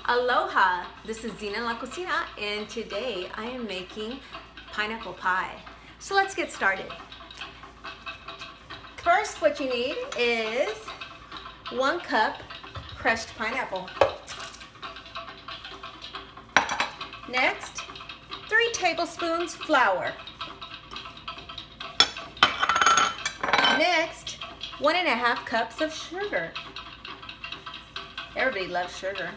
Aloha, this is Zina in La Cocina, and today I am making pineapple pie. So let's get started. First, what you need is 1 cup crushed pineapple. Next, 3 tablespoons flour. Next, 1.5 cups of sugar. Everybody loves sugar.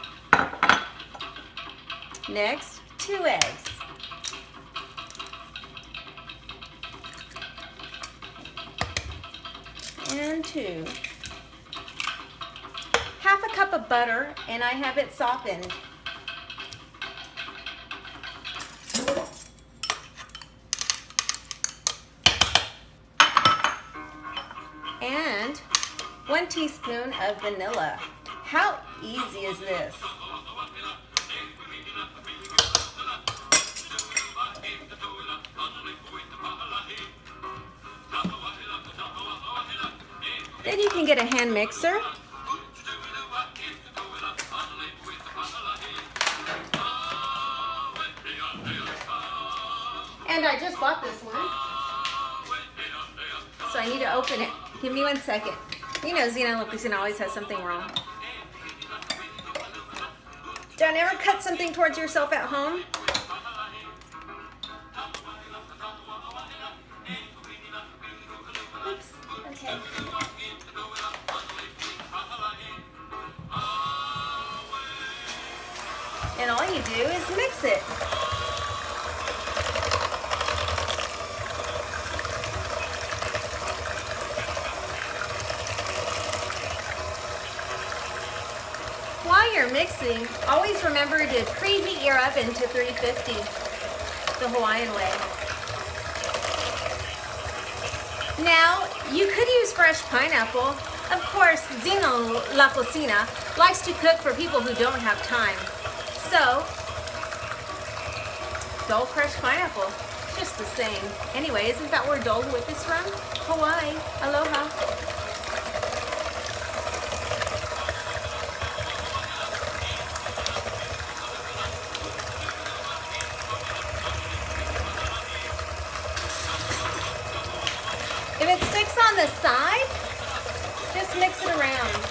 Next, 2 eggs. And 2. Half a cup of butter, and I have it softened. And 1 teaspoon of vanilla. How easy is this? Then you can get a hand mixer. And I just bought this one, so I need to open it. Give me 1 second. You know Zina always has something wrong. Don't ever cut something towards yourself at home. Oops, okay. And all you do is mix it. While you're mixing, always remember to preheat your oven to 350, the Hawaiian way. Now, you could use fresh pineapple. Of course, Zina La Cocina likes to cook for people who don't have time. So, Dole crushed pineapple, just the same. Anyway, isn't that where Dole Whip is from? Hawaii. Aloha. If it sticks on the side, just mix it around.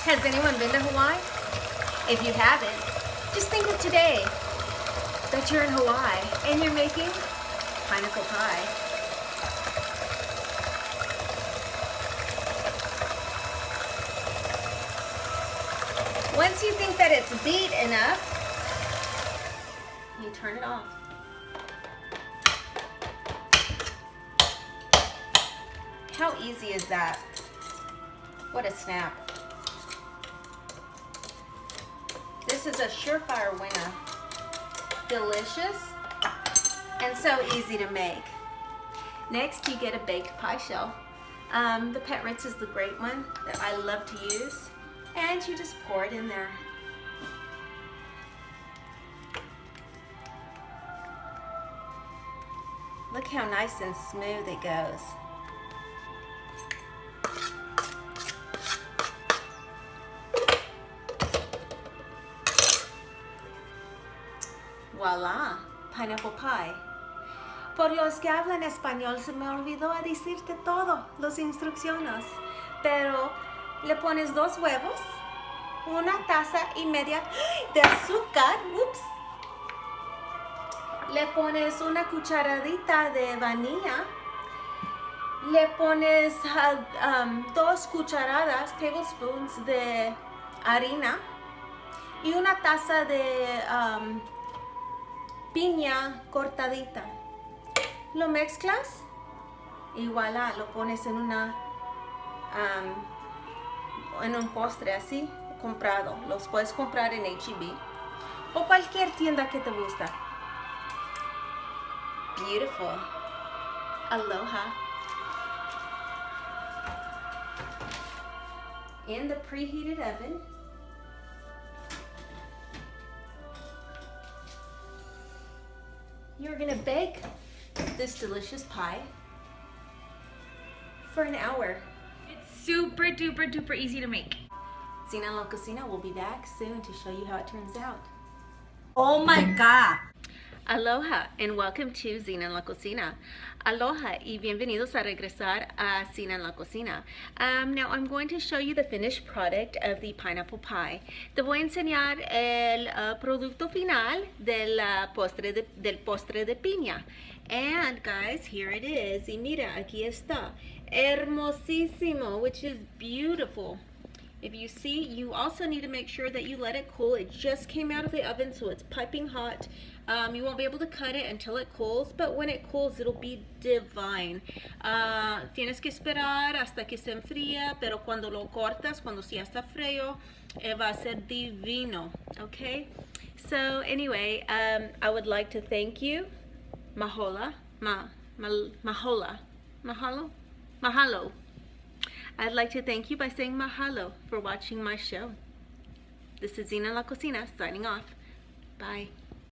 Has anyone been to Hawaii? If you haven't, just think of today that you're in Hawaii and you're making pineapple pie. Once you think that it's beat enough, you turn it off. How easy is that? What a snap. This is a surefire winner. Delicious and so easy to make. Next, you get a baked pie shell. The Pet Ritz is the great one that I love to use. And you just pour it in there. Look how nice and smooth it goes. Voila, pineapple pie. Por los que hablan español, se me olvidó a decirte todo, las instrucciones. Pero le pones 2 huevos, 1,5 tazas de azúcar, ups. Le pones 1 cucharadita de vainilla. Le pones 2 cucharadas, tablespoons de harina y 1 taza de piña cortadita. Lo mezclas y voilà, lo pones en un postre así comprado. Los puedes comprar en H-E-B o cualquier tienda que te gusta. Beautiful. Aloha. In the preheated oven. You're gonna bake this delicious pie for an hour. It's super duper duper easy to make. Zina en la Cocina will be back soon to show you how it turns out. Oh my God. Aloha and welcome to Zina en la Cocina. Aloha y bienvenidos a regresar a Zina en la Cocina. Now I'm going to show you the finished product of the pineapple pie. Te voy a enseñar el producto final del postre de piña. And guys, here it is. Y mira, aquí está. Hermosísimo, which is beautiful. If you see, you also need to make sure that you let it cool. It just came out of the oven, so it's piping hot. You won't be able to cut it until it cools, but when it cools, it'll be divine. Tienes que esperar hasta que se enfría, pero cuando lo cortas, cuando ya está frío, va a ser divino, okay? So anyway, I would like to thank you, Mahalo. I'd like to thank you by saying mahalo for watching my show. This is Zina en la Cocina signing off. Bye.